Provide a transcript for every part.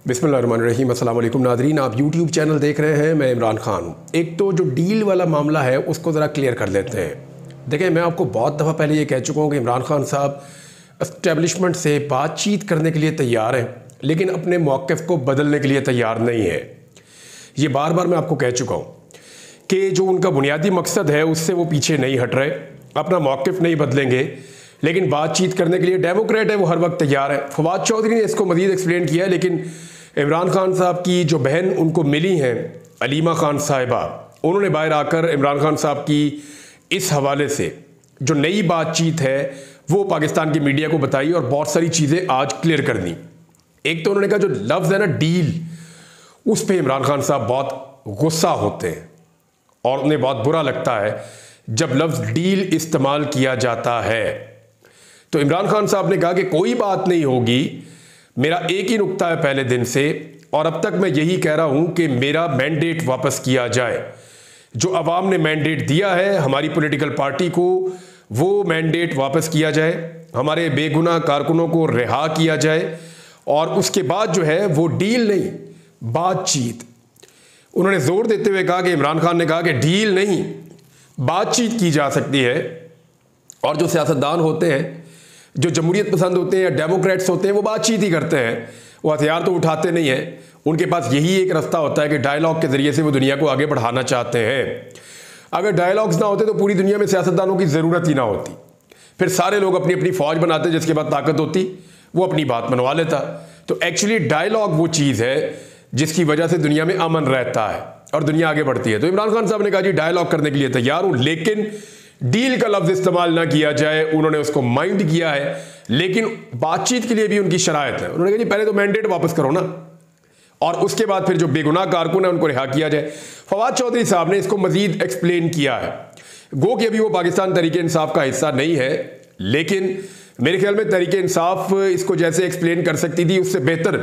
बिस्मिल्लाहिर्रहमानिर्रहीम। अस्सलाम वालेकुम नादरीन, आप यूट्यूब चैनल देख रहे हैं। मैं इमरान खान हूँ। एक तो जो डील वाला मामला है उसको ज़रा क्लियर कर लेते हैं। देखें, मैं आपको बहुत दफ़ा पहले ये कह चुका हूँ कि इमरान खान साहब इस्टेब्लिशमेंट से बातचीत करने के लिए तैयार हैं, लेकिन अपने मौक़िफ़ को बदलने के लिए तैयार नहीं है। ये बार बार मैं आपको कह चुका हूँ कि जो उनका बुनियादी मकसद है उससे वो पीछे नहीं हट रहे, अपना मौक़िफ़ नहीं बदलेंगे, लेकिन बातचीत करने के लिए डेमोक्रेट है वो हर वक्त तैयार है। फवाद चौधरी ने इसको मज़ीद एक्सप्लेन किया है, लेकिन इमरान खान साहब की जो बहन उनको मिली हैं अलीमा खान साहिबा, उन्होंने बाहर आकर इमरान खान साहब की इस हवाले से जो नई बातचीत है वो पाकिस्तान की मीडिया को बताई और बहुत सारी चीज़ें आज क्लियर कर दी। एक तो उन्होंने कहा जो लफ्ज़ है ना डील, उस पर इमरान खान साहब बहुत गुस्सा होते हैं और उन्हें बहुत बुरा लगता है जब लफ्ज़ डील इस्तेमाल किया जाता है। तो इमरान खान साहब ने कहा कि कोई बात नहीं होगी, मेरा एक ही नुक्ता है पहले दिन से, और अब तक मैं यही कह रहा हूं कि मेरा मैंडेट वापस किया जाए। जो अवाम ने मैंडेट दिया है हमारी पॉलिटिकल पार्टी को, वो मैंडेट वापस किया जाए, हमारे बेगुनाह कारकुनों को रिहा किया जाए, और उसके बाद जो है वो डील नहीं बातचीत। उन्होंने जोर देते हुए कहा कि इमरान खान ने कहा कि डील नहीं बातचीत की जा सकती है, और जो सियासतदान होते हैं, जो जमहूरियत पसंद होते हैं या डेमोक्रेट्स होते हैं, वो बातचीत ही करते हैं, वो हथियार तो उठाते नहीं हैं। उनके पास यही एक रास्ता होता है कि डायलॉग के ज़रिए से वो दुनिया को आगे बढ़ाना चाहते हैं। अगर डायलॉग्स ना होते तो पूरी दुनिया में सियासतदानों की ज़रूरत ही ना होती, फिर सारे लोग अपनी अपनी फ़ौज बनाते, जिसके बाद ताकत होती वो अपनी बात मनवा लेता। तो एक्चुअली डायलॉग वो चीज़ है जिसकी वजह से दुनिया में अमन रहता है और दुनिया आगे बढ़ती है। तो इमरान खान साहब ने कहा जी डायलॉग करने के लिए तैयार हूँ, लेकिन डील का लफ्ज़ इस्तेमाल ना किया जाए। उन्होंने उसको माइंड किया है, लेकिन बातचीत के लिए भी उनकी शरायत है। उन्होंने कहा जी पहले तो मैंडेट वापस करो ना, और उसके बाद फिर जो बेगुनाह कारकुन है उनको रिहा किया जाए। फवाद चौधरी साहब ने इसको मजीद एक्सप्लेन किया है। गो कि अभी वो पाकिस्तान तहरीक इंसाफ का हिस्सा नहीं है, लेकिन मेरे ख्याल में तहरीक इंसाफ इसको जैसे एक्सप्लेन कर सकती थी उससे बेहतर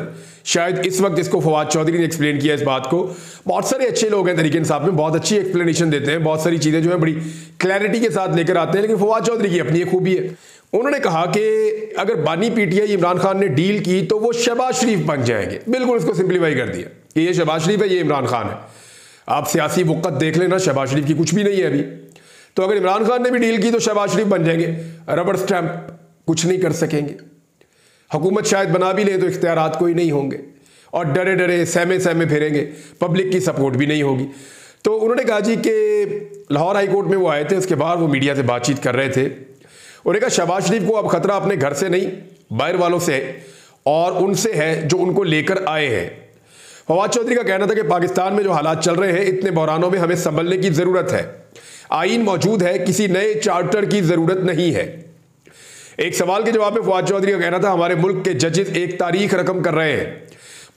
शायद इस वक्त इसको फवाद चौधरी ने एक्सप्लेन किया इस बात को। बहुत सारे अच्छे लोग हैं तहरीक इंसाफ में, बहुत अच्छी एक्सप्लेनेशन देते हैं, बहुत सारी चीज़ें जो है बड़ी क्लैरिटी के साथ लेकर आते हैं, लेकिन फवाद चौधरी की अपनी एक खूबी है। उन्होंने कहा कि अगर बानी पीटीआई इमरान खान ने डील की तो वो शहबाज शरीफ बन जाएंगे। बिल्कुल इसको सिंप्लीफाई कर दिया कि ये शहबाज शरीफ है, ये इमरान खान है। आप सियासी वक़्त देख लेना, शहबाज शरीफ की कुछ भी नहीं है अभी। तो अगर इमरान खान ने भी डील की तो शहबाज शरीफ बन जाएंगे, रबड़ स्टैंप, कुछ नहीं कर सकेंगे। हुकूमत शायद बना भी ले तो इख्तियारात कोई नहीं होंगे, और डरे डरे सहमे सहमे फिरेंगे, पब्लिक की सपोर्ट भी नहीं होगी। तो उन्होंने कहा जी कि लाहौर हाई कोर्ट में वो आए थे, उसके बाद वो मीडिया से बातचीत कर रहे थे। उन्होंने कहा शहबाज शरीफ को अब खतरा अपने घर से नहीं, बाहर वालों से और उनसे है जो उनको लेकर आए हैं। फवाद चौधरी का कहना था कि पाकिस्तान में जो हालात चल रहे हैं, इतने बहरानों में हमें संभलने की ज़रूरत है। आईन मौजूद है, किसी नए चार्टर की ज़रूरत नहीं है। एक सवाल के जवाब में फवाद चौधरी का कहना था हमारे मुल्क के जजेस एक तारीख रकम कर रहे हैं,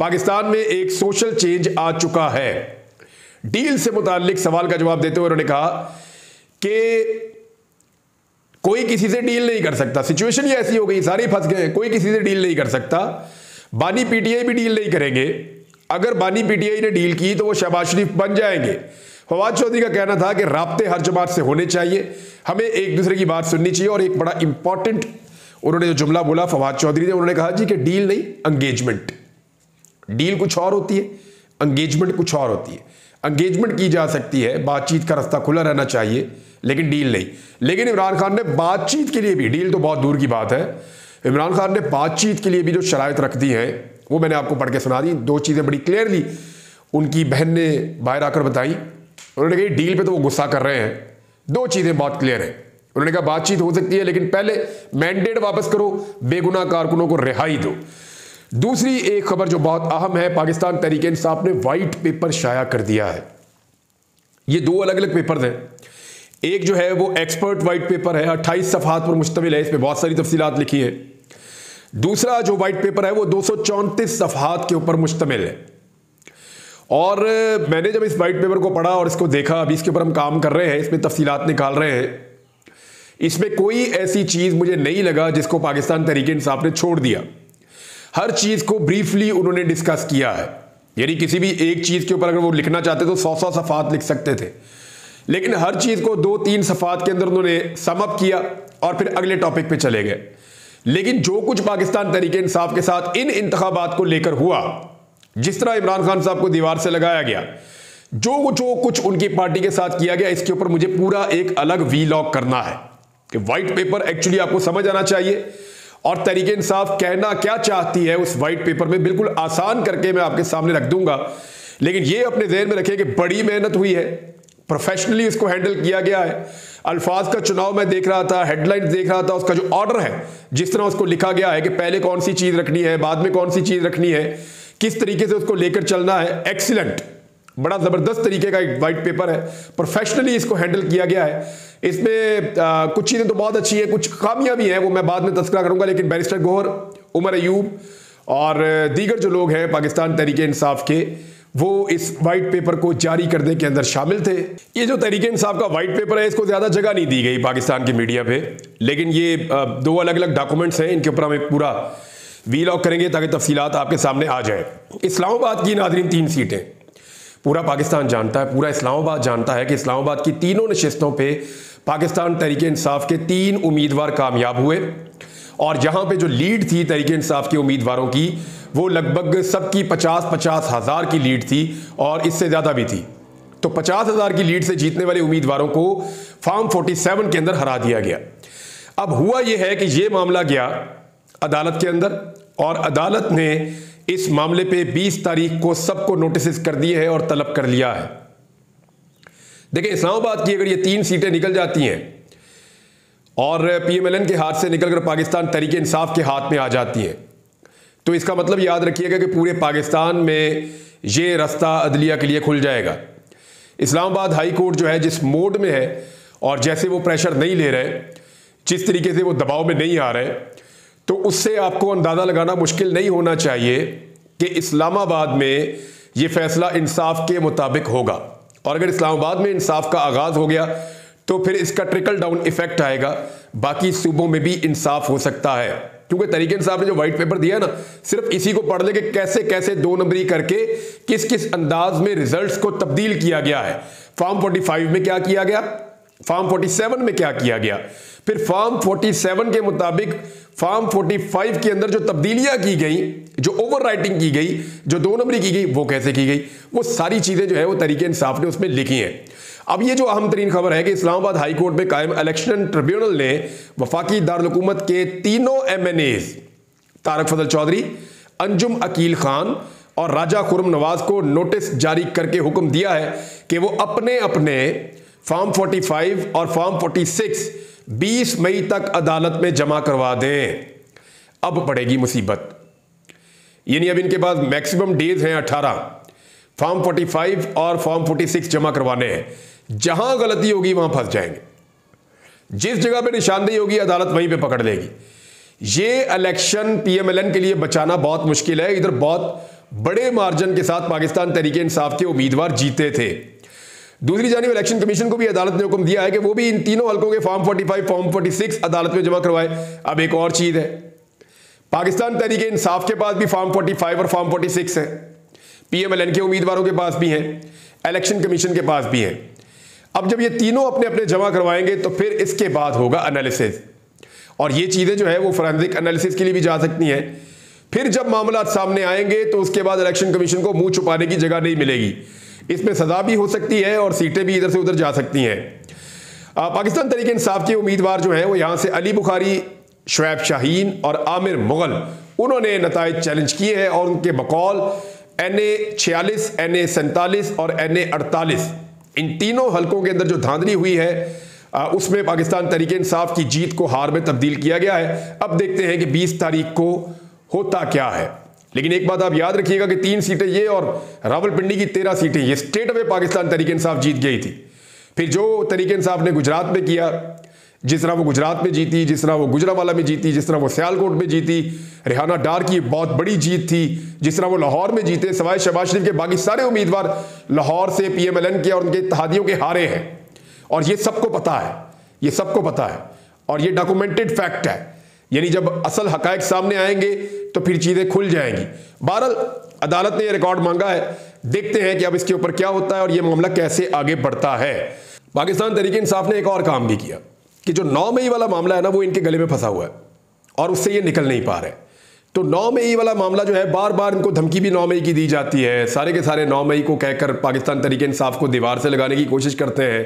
पाकिस्तान में एक सोशल चेंज आ चुका है। डील से मुताल्लिक सवाल का जवाब देते हुए उन्होंने कहा कि कोई किसी से डील नहीं कर सकता, सिचुएशन ही ऐसी हो गई, सारे फंस गए, कोई किसी से डील नहीं कर सकता। बानी पीटीआई भी डील नहीं करेंगे, अगर बानी पीटीआई ने डील की तो वो शहबाज शरीफ बन जाएंगे। फवाद चौधरी का कहना था कि राब्ते हर जमात से होने चाहिए, हमें एक दूसरे की बात सुननी चाहिए। और एक बड़ा इंपॉर्टेंट उन्होंने जो जुमला बोला फवाद चौधरी ने, उन्होंने कहा जी कि डील नहीं एंगेजमेंट। डील कुछ और होती है, एंगेजमेंट कुछ और होती है। एंगेजमेंट की जा सकती है, बातचीत का रास्ता खुला रहना चाहिए, लेकिन डील नहीं। लेकिन इमरान खान ने बातचीत के लिए भी, डील तो बहुत दूर की बात है, इमरान खान ने बातचीत के लिए भी जो शराइत रख दी है वो मैंने आपको पढ़ के सुना दी। दो चीज़ें बड़ी क्लियरली उनकी बहन ने बाहर आकर बताई। उन्होंने कहा डील पे तो वो गुस्सा कर रहे हैं, दो चीज़ें बहुत क्लियर है। उन्होंने कहा बातचीत हो सकती है, लेकिन पहले मैंडेट वापस करो, बेगुनाह कारकुनों को रिहाई दो। दूसरी एक खबर जो बहुत अहम है, पाकिस्तान तहरीक इंसाफ ने वाइट पेपर शाया कर दिया है। ये दो अलग अलग पेपर हैं। एक जो है वो एक्सपर्ट वाइट पेपर है, 28 सफ़हात पर मुश्तमिल है, इसमें बहुत सारी तफसीलात लिखी है। दूसरा जो वाइट पेपर है वो 234 सफ़हात के ऊपर मुश्तमिल है। और मैंने जब इस वाइट पेपर को पढ़ा और इसको देखा, अभी इसके ऊपर हम काम कर रहे हैं, इसमें तफसीलात निकाल रहे हैं, इसमें कोई ऐसी चीज़ मुझे नहीं लगा जिसको पाकिस्तान तहरीक इंसाफ ने छोड़ दिया। हर चीज़ को ब्रीफली उन्होंने डिस्कस किया है, यानी किसी भी एक चीज़ के ऊपर अगर वो लिखना चाहते तो 100 सफ़हात लिख सकते थे, लेकिन हर चीज़ को 2-3 सफ़हात के अंदर उन्होंने समअप किया और फिर अगले टॉपिक पे चले गए। लेकिन जो कुछ पाकिस्तान तहरीक इंसाफ के साथ इन इंतखाबात को लेकर हुआ, जिस तरह इमरान खान साहब को दीवार से लगाया गया, जो कुछ उनकी पार्टी के साथ किया गया, इसके ऊपर मुझे पूरा एक अलग वीलॉग करना है कि व्हाइट पेपर एक्चुअली आपको समझ आना चाहिए और तहरीक इंसाफ कहना क्या चाहती है उस व्हाइट पेपर में बिल्कुल आसान करके मैं आपके सामने रख दूंगा। लेकिन ये अपने ज़हन में रखें कि बड़ी मेहनत हुई है, प्रोफेशनली इसको हैंडल किया गया है। अल्फाज का चुनाव मैं देख रहा था, हेडलाइंस देख रहा था, उसका जो ऑर्डर है, जिस तरह उसको लिखा गया है कि पहले कौन सी चीज़ रखनी है, बाद में कौन सी चीज़ रखनी है, किस तरीके से उसको लेकर चलना है, एक्सीलेंट, बड़ा ज़बरदस्त तरीके का एक वाइट पेपर है। प्रोफेशनली इसको हैंडल किया गया है। इसमें कुछ चीज़ें तो बहुत अच्छी हैं, कुछ खामियां भी हैं, वो मैं बाद में तस्करा करूंगा। लेकिन बैरिस्टर गौहर, उमर अयूब और दीगर जो लोग हैं पाकिस्तान तहरीक इंसाफ के, वो इस वाइट पेपर को जारी करने के अंदर शामिल थे। ये जो तहरीक इंसाफ का वाइट पेपर है, इसको ज़्यादा जगह नहीं दी गई पाकिस्तान की मीडिया पे, लेकिन ये दो अलग अलग डॉक्यूमेंट्स हैं, इनके ऊपर हम पूरा वीलॉग करेंगे ताकि तफसीलात आपके सामने आ जाए। इस्लामाबाद की नाज़रीन 3 सीटें पूरा पाकिस्तान जानता है, पूरा इस्लामाबाद जानता है कि इस्लामाबाद की तीनों नशिस्तों पे पाकिस्तान तहरीक इंसाफ के 3 उम्मीदवार कामयाब हुए और जहां पे जो लीड थी तहरीक इंसाफ के उम्मीदवारों की, वो लगभग सबकी 50-50 हज़ार की लीड थी और इससे ज़्यादा भी थी। तो 50 हज़ार की लीड से जीतने वाले उम्मीदवारों को फॉर्म 47 के अंदर हरा दिया गया। अब हुआ यह है कि ये मामला गया अदालत के अंदर और अदालत ने इस मामले पे 20 तारीख को सबको नोटिस कर दिए हैं और तलब कर लिया है। देखिए, इस्लामाबाद की अगर ये 3 सीटें निकल जाती हैं और PMLN के हाथ से निकलकर पाकिस्तान तहरीक इंसाफ के हाथ में आ जाती हैं, तो इसका मतलब याद रखिएगा कि पूरे पाकिस्तान में ये रास्ता अदलिया के लिए खुल जाएगा। इस्लामाबाद हाई कोर्ट जो है जिस मोड में है और जैसे वो प्रेशर नहीं ले रहे, जिस तरीके से वो दबाव में नहीं आ रहे, तो उससे आपको अंदाज़ा लगाना मुश्किल नहीं होना चाहिए कि इस्लामाबाद में ये फैसला इंसाफ के मुताबिक होगा। और अगर इस्लामाबाद में इंसाफ का आगाज़ हो गया तो फिर इसका ट्रिकल डाउन इफेक्ट आएगा, बाकी सूबों में भी इंसाफ हो सकता है। क्योंकि तहरीक इंसाफ ने जो वाइट पेपर दिया ना, सिर्फ इसी को पढ़ ले कि कैसे कैसे 2 नंबरी करके किस किस अंदाज में रिजल्ट्स को तब्दील किया गया है। फॉर्म 45 में क्या किया गया, फॉर्म 47 में क्या किया गया, फिर फॉर्म 47 के मुताबिक फॉर्म 45 के अंदर जो तब्दीलियां की गई, जो ओवर राइटिंग की गई, जो 2 नंबरी की गई, वो कैसे की गई, वो सारी चीजें जो है वो तहरीक इंसाफ ने उसमें लिखी हैं। अब ये जो अहम तरीन खबर है कि इस्लामाबाद हाई कोर्ट में कायम इलेक्शन ट्रिब्यूनल ने वफाकी दारुल हुकूमत के तीनों MNAs तारक फजल चौधरी, अंजुम अकील खान और राजा खुर्रम नवाज को नोटिस जारी करके हुक्म दिया है कि वो अपने अपने फॉर्म 45 और फॉर्म 46 20 मई तक अदालत में जमा करवा दें। अब पड़ेगी मुसीबत, यानी अब इनके पास मैक्सिमम डेज हैं 18 फॉर्म 45 और फॉर्म 46 जमा करवाने हैं। जहां गलती होगी वहां फंस जाएंगे, जिस जगह पे निशानदेही होगी अदालत वहीं पे पकड़ लेगी। ये इलेक्शन PMLN के लिए बचाना बहुत मुश्किल है। इधर बहुत बड़े मार्जिन के साथ पाकिस्तान तहरीक इंसाफ के उम्मीदवार जीते थे। दूसरी जानिब इलेक्शन कमीशन को भी अदालत ने हुक्म दिया है कि वो भी इन तीनों हलकों के फॉर्म 45 फॉर्म 46 अदालत में जमा करवाए। अब एक और चीज है, पाकिस्तान तहरीक इंसाफ के पास भी फॉर्म 45 और फॉर्म 46 है, PMLN के उम्मीदवारों के पास भी हैं, इलेक्शन कमीशन के पास भी हैं। अब जब ये तीनों अपने अपने जमा करवाएंगे तो फिर इसके बाद होगा एनालिसिस, और ये चीजें जो है वो फोरेंसिक एनालिसिस के लिए भी जा सकती हैं। फिर जब मामला सामने आएंगे तो उसके बाद इलेक्शन कमीशन को मुंह छुपाने की जगह नहीं मिलेगी। इसमें सजा भी हो सकती है और सीटें भी इधर से उधर जा सकती हैं। पाकिस्तान तहरीक इंसाफ के उम्मीदवार जो हैं वो यहाँ से अली बुखारी, शुएब शाहीन और आमिर मुगल, उन्होंने नताइज चैलेंज किए हैं और उनके बकौल NA 46, NA 47 और NA 48 इन तीनों हलकों के अंदर जो धांधली हुई है उसमें पाकिस्तान तहरीक इंसाफ की जीत को हार में तब्दील किया गया है। अब देखते हैं कि 20 तारीख को होता क्या है। लेकिन एक बात आप याद रखिएगा कि 3 सीटें ये और रावलपिंडी की 13 सीटें ये स्टेट में पाकिस्तान तहरीक इंसाफ जीत गई थी। फिर जो तहरीक इंसाफ ने गुजरात में किया, जिस तरह वो गुजरात में जीती, जिस तरह वो गुजरांवाला में जीती, जिस तरह वो सियालकोट में जीती, रिहाना डार की बहुत बड़ी जीत थी, जिस तरह वो लाहौर में जीते, सवाए शहबाज शरीफ के बाकी सारे उम्मीदवार लाहौर से PMLN के और उनके इत्तेहादियों के हारे हैं। और ये सबको पता है, ये सबको पता है और ये डॉक्यूमेंटेड फैक्ट है। यानी जब असल हकायक सामने आएंगे तो फिर चीजें खुल जाएंगी। बहरहाल अदालत ने यह रिकॉर्ड मांगा है, देखते हैं कि अब इसके ऊपर क्या होता है और यह मामला कैसे आगे बढ़ता है। पाकिस्तान तहरीक इंसाफ ने एक और काम भी किया कि जो 9 मई वाला मामला है ना, वो इनके गले में फंसा हुआ है और उससे ये निकल नहीं पा रहे। तो 9 मई वाला मामला जो है, बार बार इनको धमकी भी 9 मई की दी जाती है, सारे के सारे 9 मई को कहकर पाकिस्तान तहरीक इंसाफ को दीवार से लगाने की कोशिश करते हैं।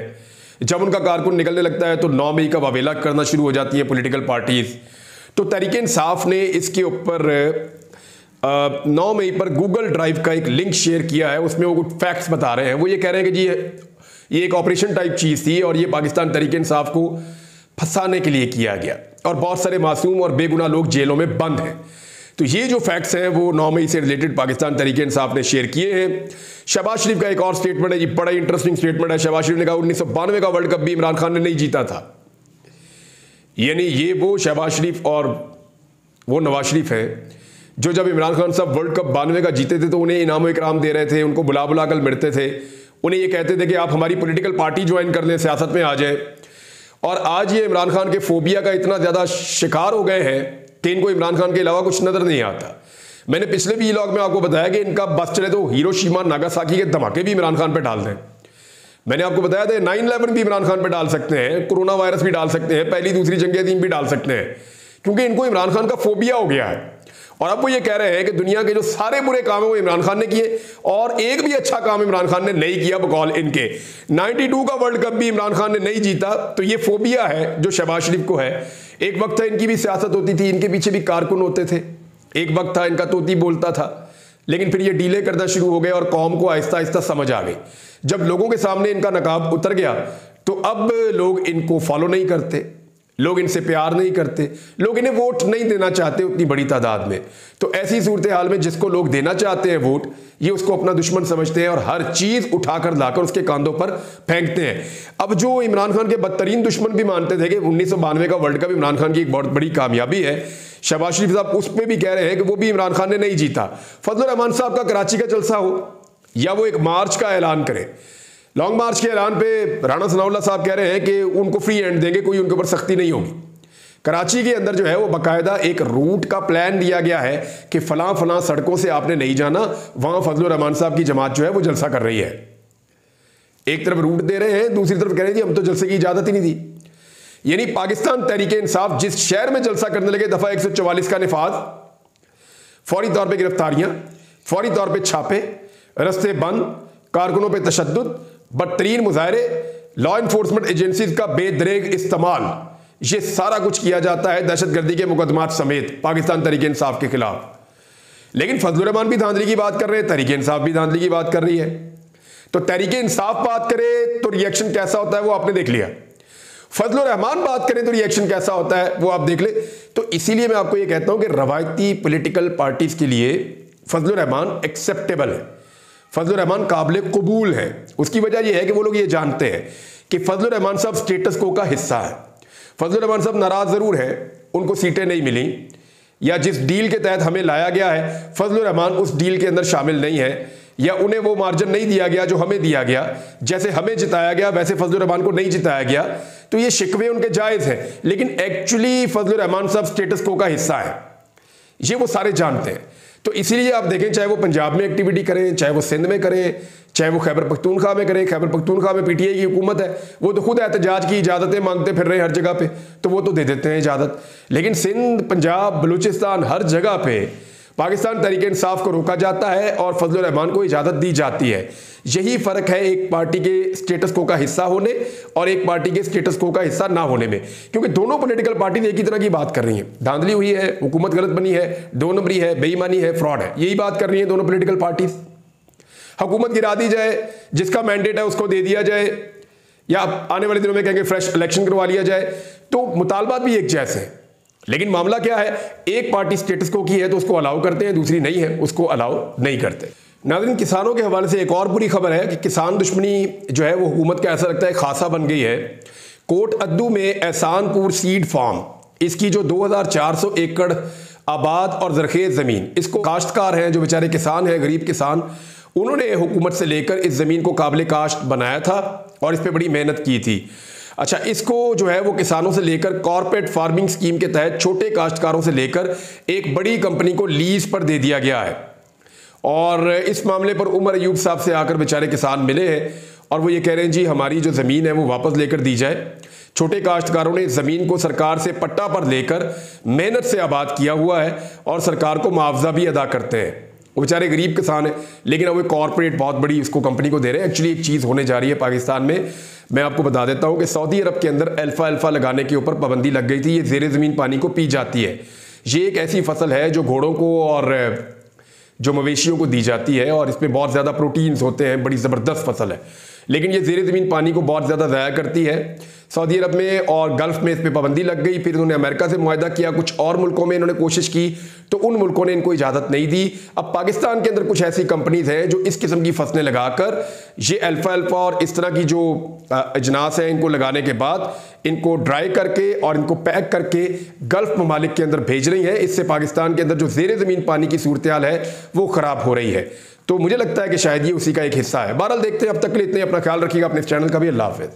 जब उनका कारकुन निकलने लगता है तो 9 मई का वावेला करना शुरू हो जाती है पॉलिटिकल पार्टीज। तो तहरीक इंसाफ ने इसके ऊपर 9 मई पर गूगल ड्राइव का एक लिंक शेयर किया है, उसमें वो कुछ फैक्ट्स बता रहे हैं। वो ये कह रहे हैं कि जी ये एक ऑपरेशन टाइप चीज़ थी और ये पाकिस्तान तहरीक इंसाफ को फंसाने के लिए किया गया और बहुत सारे मासूम और बेगुनाह लोग जेलों में बंद हैं। तो ये जो फैक्ट्स हैं वो 9 मई से रिलेटेड पाकिस्तान तहरीक इंसाफ ने शेयर किए हैं। शहबाज शरीफ का एक और स्टेटमेंट है, ये बड़ा इंटरेस्टिंग स्टेटमेंट है। शहबाज शरीफ ने कहा 1992 का वर्ल्ड कप भी इमरान खान ने नहीं जीता था। यानी ये वो शहबाज शरीफ और वो नवाज शरीफ है जो जब इमरान खान साहब वर्ल्ड कप 92 का जीते थे तो उन्हें इनाम इकराम दे रहे थे, उनको बुला बुला कर मिलते थे, उन्हें ये कहते थे कि आप हमारी पॉलिटिकल पार्टी ज्वाइन कर लें, सियासत में आ जाए। और आज ये इमरान खान के फोबिया का इतना ज़्यादा शिकार हो गए हैं कि इनको इमरान खान के अलावा कुछ नज़र नहीं आता। मैंने पिछले भी व्लॉग में आपको बताया कि इनका बस चले तो हिरोशिमा नागासाकी के धमाके भी इमरान खान पे डाल दें। मैंने आपको बताया था 9/11 भी इमरान खान पे डाल सकते हैं, कोरोना वायरस भी डाल सकते हैं, पहली दूसरी जंग अज़ीम भी डाल सकते हैं, क्योंकि इनको इमरान खान का फोबिया हो गया है। और अब वो ये कह रहे हैं कि दुनिया के जो सारे बुरे काम है वो इमरान खान ने किए और एक भी अच्छा काम इमरान खान ने नहीं किया बकौल इनके। 92 का वर्ल्ड कप भी इमरान खान ने नहीं जीता। तो ये फोबिया है जो शहबाज शरीफ को है। एक वक्त था इनकी भी सियासत होती थी, इनके पीछे भी कारकुन होते थे, एक वक्त था इनका तोती बोलता था, लेकिन फिर ये डीले करना शुरू हो गए और कौम को आहिस्ता आहिस्ता समझ आ गई। जब लोगों के सामने इनका नकाब उतर गया तो अब लोग इनको फॉलो नहीं करते, लोग इनसे प्यार नहीं करते, लोग इन्हें वोट नहीं देना चाहते उतनी बड़ी तादाद में। तो ऐसी सूरत हाल में जिसको लोग देना चाहते हैं वोट, ये उसको अपना दुश्मन समझते हैं और हर चीज उठाकर लाकर उसके कांधों पर फेंकते हैं। अब जो इमरान खान के बदतरीन दुश्मन भी मानते थे कि 1992 का वर्ल्ड कप इमरान खान की एक बहुत बड़ी कामयाबी है, शहबाज शरीफ साहब उस पर भी कह रहे हैं कि वो भी इमरान खान ने नहीं जीता। फजलुर रहमान साहब का कराची का जलसा हो या वो एक मार्च का ऐलान करें, लॉन्ग मार्च के ऐलान पे राणा सनाउल्लाह साहब कह रहे हैं कि उनको फ्री हैंड देंगे, कोई उनके ऊपर सख्ती नहीं होगी। कराची के अंदर जो है वो बाकायदा एक रूट का प्लान दिया गया है कि फलां फलां सड़कों से आपने नहीं जाना, वहां फजलुर रहमान साहब की जमात जो है वो जलसा कर रही है। एक तरफ रूट दे रहे हैं, दूसरी तरफ कह रहे हैं जी हम तो जलसे की इजाजत ही नहीं दी। यानी पाकिस्तान तहरीक इंसाफ जिस शहर में जलसा करने लगे, दफा 144 का निफाज, फौरी तौर पर गिरफ्तारियां, फौरी तौर पर छापे, रस्ते बंद, कारकुनों पर तशद्दुद, बदतरीन मुजाहरे, लॉ इन्फोर्समेंट एजेंसीज का बेदरेग इस्तेमाल, ये सारा कुछ किया जाता है दहशतगर्दी के मुकदमात समेत पाकिस्तान तहरीक इंसाफ के खिलाफ। लेकिन फजलुर रहमान भी धांधली की बात कर रहे हैं, तहरीक इंसाफ भी धांधली की बात कर रही है। तो तहरीक इंसाफ बात करे तो रिएक्शन कैसा होता है वो आपने देख लिया, फजलुर रहमान बात करें तो रिएक्शन कैसा होता है वो आप देख ले। तो इसीलिए मैं आपको ये कहता हूं कि रवायती पॉलिटिकल पार्टीज के लिए फजलुर रहमान एक्सेप्टेबल है, फजलुर रहमान काबिल कबूल है। उसकी वजह यह है कि वो लोग ये जानते हैं कि फजलुर रहमान साहब स्टेटस को का हिस्सा है। फजलुर रहमान साहब नाराज जरूर है, उनको सीटें नहीं मिली या जिस डील के तहत हमें लाया गया है फजलुर रहमान उस डील के अंदर शामिल नहीं है, या उन्हें वो मार्जिन नहीं दिया गया जो हमें दिया गया, जैसे हमें जिताया गया वैसे फजलुर रहमान को नहीं जिताया गया। तो ये शिकवे उनके जायज हैं, लेकिन एक्चुअली फजलुर रहमान साहब स्टेटस को का हिस्सा है, ये वो सारे जानते हैं। तो इसीलिए आप देखें, चाहे वो पंजाब में एक्टिविटी करें, चाहे वो सिंध में करें, चाहे वो खैबर पख्तूनख्वा में करें, खैबर पख्तूनख्वा में पीटीआई की हुकूमत है, वो तो खुद एहतजाज की इजाज़तें मांगते फिर रहे हैं हर जगह पे, तो वो तो दे देते हैं इजाज़त। लेकिन सिंध, पंजाब, बलूचिस्तान, हर जगह पे पाकिस्तान तहरीक इंसाफ को रोका जाता है और फजलुर रहमान को इजाज़त दी जाती है। यही फ़र्क है एक पार्टी के स्टेटस को का हिस्सा होने और एक पार्टी के स्टेटस को का हिस्सा ना होने में, क्योंकि दोनों पॉलिटिकल पार्टी एक ही तरह की बात कर रही हैं। धांधली हुई है, हुकूमत गलत बनी है, दो नंबरी है, बेईमानी है, फ्रॉड है, यही बात कर रही हैं दोनों पॉलिटिकल पार्टीज। हुकूमत गिरा दी जाए, जिसका मैंडेट है उसको दे दिया जाए, या आने वाले दिनों में कहेंगे फ्रेश इलेक्शन करवा लिया जाए, तो मुतालबात भी एक जैसे हैं। लेकिन मामला क्या है, एक पार्टी स्टेटस को की है तो उसको अलाउ करते हैं, दूसरी नहीं है उसको अलाउ नहीं करते। नाज़रीन, किसानों के हवाले से एक और बुरी खबर है कि किसान दुश्मनी जो है वो हुकूमत का ऐसा लगता है खासा बन गई है। कोट अद्दू में एहसानपुर सीड फार्म, इसकी जो 2400 एकड़ आबाद और जरखेज ज़मीन, इसको काश्तकार हैं जो बेचारे किसान हैं, गरीब किसान, उन्होंने हुकूमत से लेकर इस ज़मीन को काबिल काश्त बनाया था और इस पर बड़ी मेहनत की थी। अच्छा, इसको जो है वो किसानों से लेकर कॉर्पोरेट फार्मिंग स्कीम के तहत छोटे काश्तकारों से लेकर एक बड़ी कंपनी को लीज पर दे दिया गया है। और इस मामले पर उमर अयूब साहब से आकर बेचारे किसान मिले हैं और वो ये कह रहे हैं जी हमारी जो ज़मीन है वो वापस लेकर दी जाए। छोटे काश्तकारों ने ज़मीन को सरकार से पट्टा पर लेकर मेहनत से आबाद किया हुआ है और सरकार को मुआवजा भी अदा करते हैं। वो बेचारे गरीब किसान हैं, लेकिन अब वो कॉरपोरेट बहुत बड़ी इसको कंपनी को दे रहे हैं। एक्चुअली एक चीज़ होने जा रही है पाकिस्तान में, मैं आपको बता देता हूँ कि सऊदी अरब के अंदर अल्फा लगाने के ऊपर पाबंदी लग गई थी। ये ज़ेरे ज़मीन पानी को पी जाती है। ये एक ऐसी फसल है जो घोड़ों को और जो मवेशियों को दी जाती है और इसमें बहुत ज़्यादा प्रोटीन्स होते हैं, बड़ी ज़बरदस्त फसल है, लेकिन ये ज़ेरे ज़मीन पानी को बहुत ज़्यादा ज़ाया करती है। सऊदी अरब में और गल्फ़ में इस पर पाबंदी लग गई। फिर उन्होंने अमेरिका से मुआहदा किया, कुछ और मुल्कों में इन्होंने कोशिश की तो उन मुल्कों ने इनको इजाज़त नहीं दी। अब पाकिस्तान के अंदर कुछ ऐसी कंपनीज हैं जो इस किस्म की फसलें लगाकर ये अल्फा और इस तरह की जो अजनास हैं इनको लगाने के बाद इनको ड्राई करके और इनको पैक करके गल्फ़ ममालिक के अंदर भेज रही हैं। इससे पाकिस्तान के अंदर जो ज़ेरे ज़मीन पानी की सूरत हाल है वो ख़राब हो रही है। तो मुझे लगता है कि शायद ये उसी का एक हिस्सा है। बहरहाल देखते हैं, अब तक के लिए इतने। अपना ख्याल रखिएगा, अपने चैनल का भी। अल्लाह हाफ़िज़।